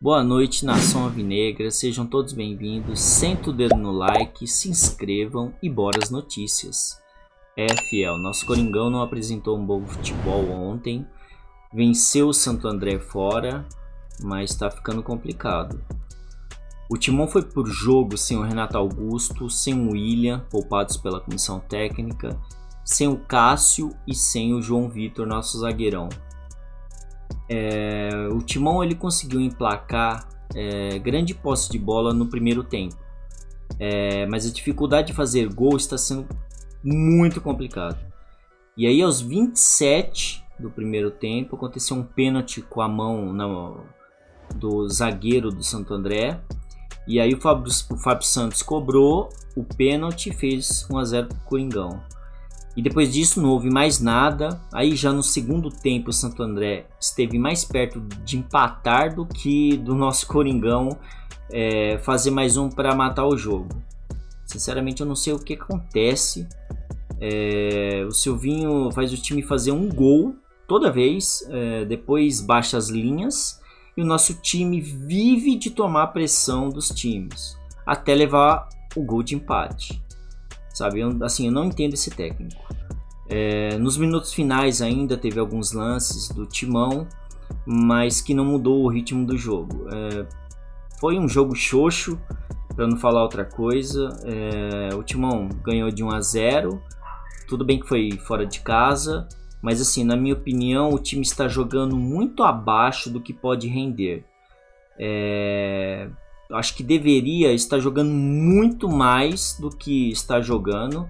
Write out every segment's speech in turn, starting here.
Boa noite, nação alvinegra, sejam todos bem-vindos, sentem o dedo no like, se inscrevam e bora as notícias. Fiel, nosso Coringão não apresentou um bom futebol ontem, venceu o Santo André fora, mas está ficando complicado. O Timão foi por jogo sem o Renato Augusto, sem o William, poupados pela comissão técnica, sem o Cássio e sem o João Vitor, nosso zagueirão. O Timão ele conseguiu emplacar grande posse de bola no primeiro tempo, mas a dificuldade de fazer gol está sendo muito complicado. E aí aos 27 do primeiro tempo aconteceu um pênalti com a mão do zagueiro do Santo André. E aí o Fábio Santos cobrou o pênalti e fez 1 a 0 para o Coringão. E depois disso não houve mais nada. Aí já no segundo tempo o Santo André esteve mais perto de empatar do que do nosso Coringão fazer mais um para matar o jogo. Sinceramente eu não sei o que acontece. O Silvinho faz o time fazer um gol toda vez, depois baixa as linhas. E o nosso time vive de tomar pressão dos times até levar o gol de empate. Sabe, eu não entendo esse técnico. Nos minutos finais ainda teve alguns lances do Timão, mas que não mudou o ritmo do jogo. Foi um jogo xoxo, para não falar outra coisa. O Timão ganhou de 1 a 0. Tudo bem que foi fora de casa, mas assim, na minha opinião, o time está jogando muito abaixo do que pode render. Acho que deveria estar jogando muito mais do que está jogando.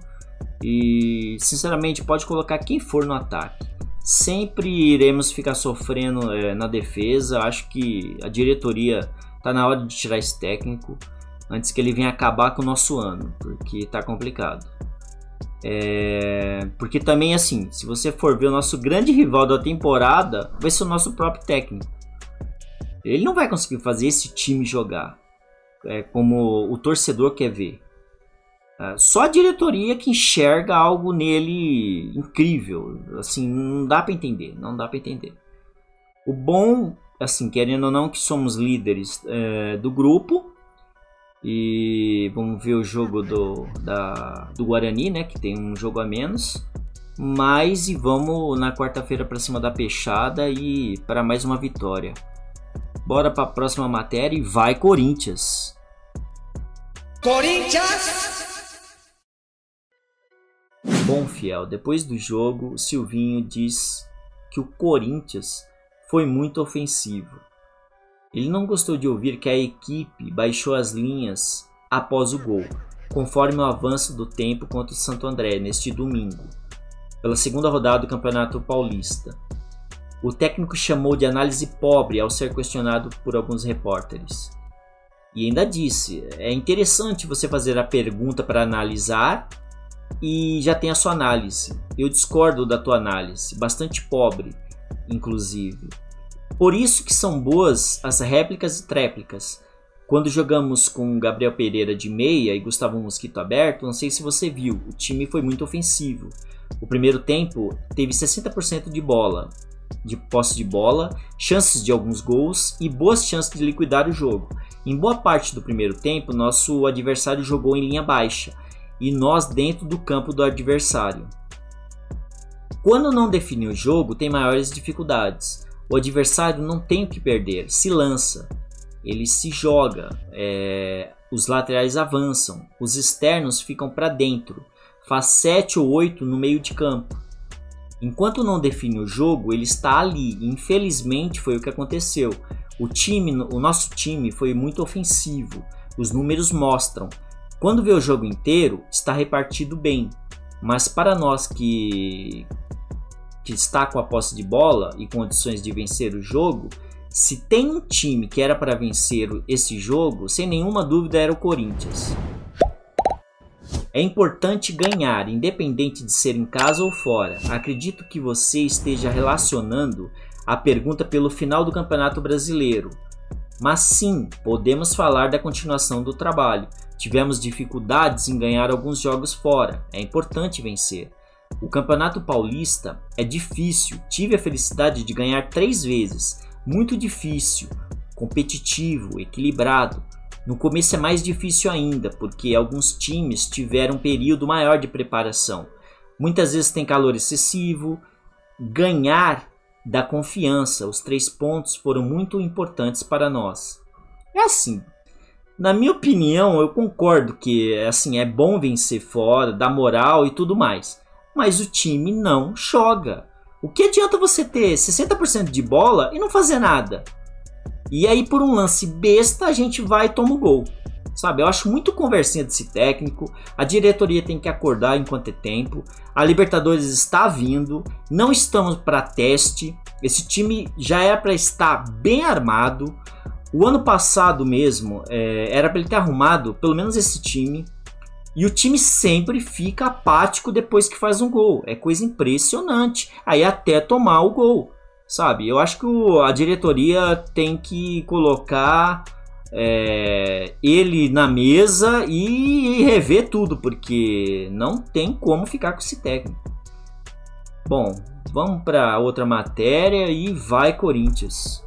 E sinceramente pode colocar quem for no ataque. Sempre iremos ficar sofrendo na defesa. Acho que a diretoria está na hora de tirar esse técnico antes que ele venha acabar com o nosso ano, porque está complicado. Porque também assim, se você for ver o nosso grande rival da temporada, vai ser o nosso próprio técnico. Ele não vai conseguir fazer esse time jogar como o torcedor quer ver. Só a diretoria que enxerga algo nele incrível. Assim, não dá para entender, não dá para entender. O bom, assim, querendo ou não, que somos líderes do grupo. E vamos ver o jogo do Guarani, né, que tem um jogo a menos. Mas e vamos na quarta-feira para cima da Peixada e para mais uma vitória. Bora para a próxima matéria e vai Corinthians! Corinthians! Bom, fiel, depois do jogo, o Silvinho diz que o Corinthians foi muito ofensivo. Ele não gostou de ouvir que a equipe baixou as linhas após o gol, conforme o avanço do tempo contra o Santo André neste domingo, pela segunda rodada do Campeonato Paulista. O técnico chamou de análise pobre ao ser questionado por alguns repórteres. E ainda disse, é interessante você fazer a pergunta para analisar e já tem a sua análise. Eu discordo da tua análise, bastante pobre, inclusive. Por isso que são boas as réplicas e tréplicas. Quando jogamos com Gabriel Pereira de meia e Gustavo Mosquito aberto, não sei se você viu, o time foi muito ofensivo. O primeiro tempo teve 60% de posse de bola, chances de alguns gols e boas chances de liquidar o jogo. Em boa parte do primeiro tempo, nosso adversário jogou em linha baixa e nós dentro do campo do adversário. Quando não define o jogo, tem maiores dificuldades. O adversário não tem o que perder, se lança, ele se joga, os laterais avançam, os externos ficam para dentro, faz 7 ou 8 no meio de campo. Enquanto não define o jogo, ele está ali, e infelizmente foi o que aconteceu. O nosso time foi muito ofensivo, os números mostram. Quando vê o jogo inteiro, está repartido bem, mas para nós que está com a posse de bola e condições de vencer o jogo, se tem um time que era para vencer esse jogo, sem nenhuma dúvida era o Corinthians. É importante ganhar, independente de ser em casa ou fora. Acredito que você esteja relacionando a pergunta pelo final do Campeonato Brasileiro. Mas sim, podemos falar da continuação do trabalho. Tivemos dificuldades em ganhar alguns jogos fora. É importante vencer. O Campeonato Paulista é difícil, tive a felicidade de ganhar 3 vezes, muito difícil, competitivo, equilibrado. No começo é mais difícil ainda, porque alguns times tiveram um período maior de preparação. Muitas vezes tem calor excessivo. Ganhar dá confiança. Os 3 pontos foram muito importantes para nós. É assim, na minha opinião, eu concordo que assim, é bom vencer fora, dar moral e tudo mais. Mas o time não joga. O que adianta você ter 60% de bola e não fazer nada? E aí por um lance besta a gente vai e toma o gol. Sabe, eu acho muito conversinha desse técnico. A diretoria tem que acordar enquanto é tempo. A Libertadores está vindo. Não estamos para teste. Esse time já é para estar bem armado. O ano passado mesmo era para ele ter arrumado pelo menos esse time. E o time sempre fica apático depois que faz um gol. É coisa impressionante. Aí até tomar o gol. Sabe, eu acho que a diretoria tem que colocar ele na mesa e rever tudo, porque não tem como ficar com esse técnico. Bom, vamos para outra matéria e vai Corinthians.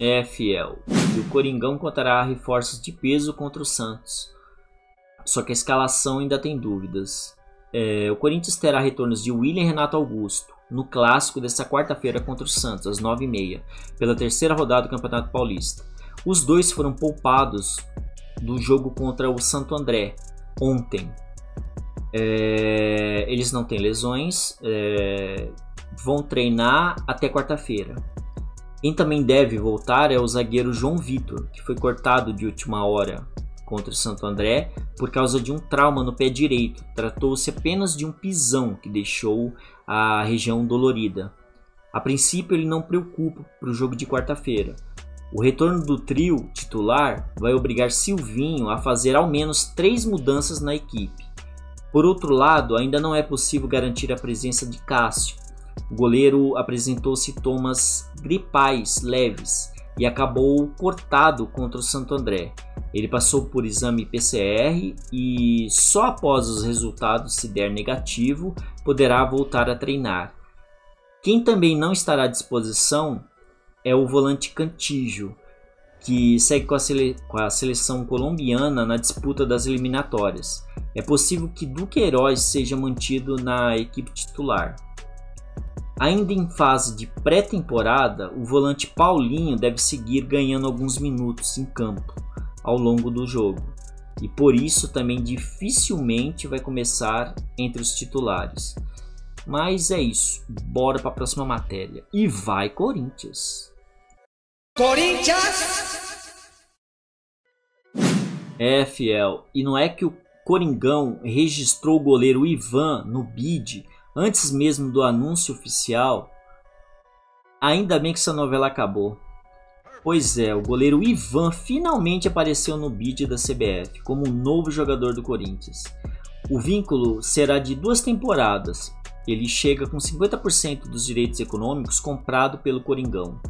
É fiel. E o Coringão contará reforços de peso contra o Santos. Só que a escalação ainda tem dúvidas. O Corinthians terá retornos de William e Renato Augusto no clássico desta quarta-feira contra o Santos, às 9h30, pela terceira rodada do Campeonato Paulista. Os dois foram poupados do jogo contra o Santo André ontem. Eles não têm lesões, vão treinar até quarta-feira. Quem também deve voltar é o zagueiro João Vitor, que foi cortado de última hora contra o Santo André por causa de um trauma no pé direito. Tratou-se apenas de um pisão que deixou a região dolorida. A princípio ele não preocupa para o jogo de quarta-feira. O retorno do trio titular vai obrigar Silvinho a fazer ao menos 3 mudanças na equipe. Por outro lado, ainda não é possível garantir a presença de Cássio. O goleiro apresentou sintomas gripais leves e acabou cortado contra o Santo André. Ele passou por exame PCR e só após os resultados se der negativo poderá voltar a treinar. Quem também não estará à disposição é o volante Cantígio, que segue com a seleção colombiana na disputa das eliminatórias. É possível que Duqueiroz seja mantido na equipe titular. Ainda em fase de pré-temporada, o volante Paulinho deve seguir ganhando alguns minutos em campo ao longo do jogo, e por isso também dificilmente vai começar entre os titulares. Mas é isso, bora para a próxima matéria. E vai Corinthians! É fiel, e não é que o Coringão registrou o goleiro Ivan no BID antes mesmo do anúncio oficial? Ainda bem que essa novela acabou. Pois é, o goleiro Ivan finalmente apareceu no bid da CBF como um novo jogador do Corinthians. O vínculo será de 2 temporadas. Ele chega com 50% dos direitos econômicos comprado pelo Coringão.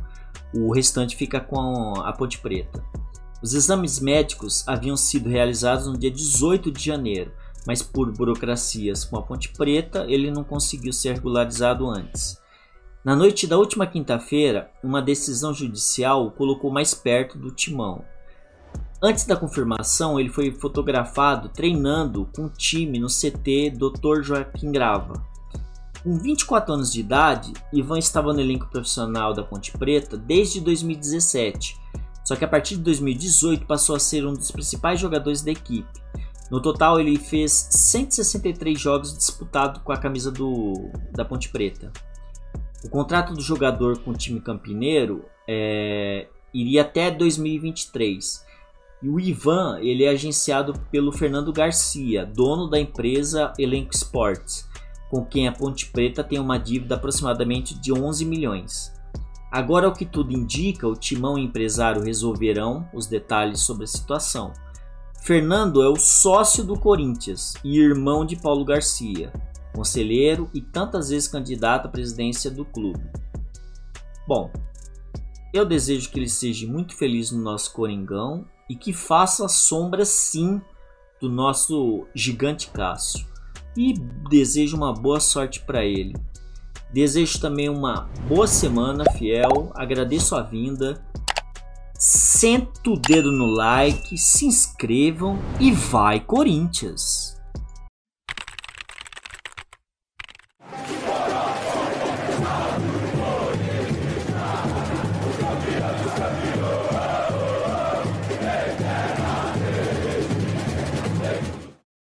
O restante fica com a Ponte Preta. Os exames médicos haviam sido realizados no dia 18 de janeiro, mas por burocracias com a Ponte Preta ele não conseguiu ser regularizado antes. Na noite da última quinta-feira, uma decisão judicial o colocou mais perto do timão. Antes da confirmação, ele foi fotografado treinando com o time no CT Dr. Joaquim Grava. Com 24 anos de idade, Ivan estava no elenco profissional da Ponte Preta desde 2017, só que a partir de 2018 passou a ser um dos principais jogadores da equipe. No total, ele fez 163 jogos disputados com a camisa da Ponte Preta. O contrato do jogador com o time campineiro iria até 2023. E o Ivan ele é agenciado pelo Fernando Garcia, dono da empresa Elenco Sports, com quem a Ponte Preta tem uma dívida aproximadamente de 11 milhões. Agora, o que tudo indica, o timão e o empresário resolverão os detalhes sobre a situação. Fernando é o sócio do Corinthians e irmão de Paulo Garcia, conselheiro e tantas vezes candidato à presidência do clube. Bom, eu desejo que ele seja muito feliz no nosso Coringão e que faça sombra sim do nosso gigante Cássio. E desejo uma boa sorte para ele. Desejo também uma boa semana, fiel. Agradeço a vinda. Senta o dedo no like, se inscrevam e vai Corinthians!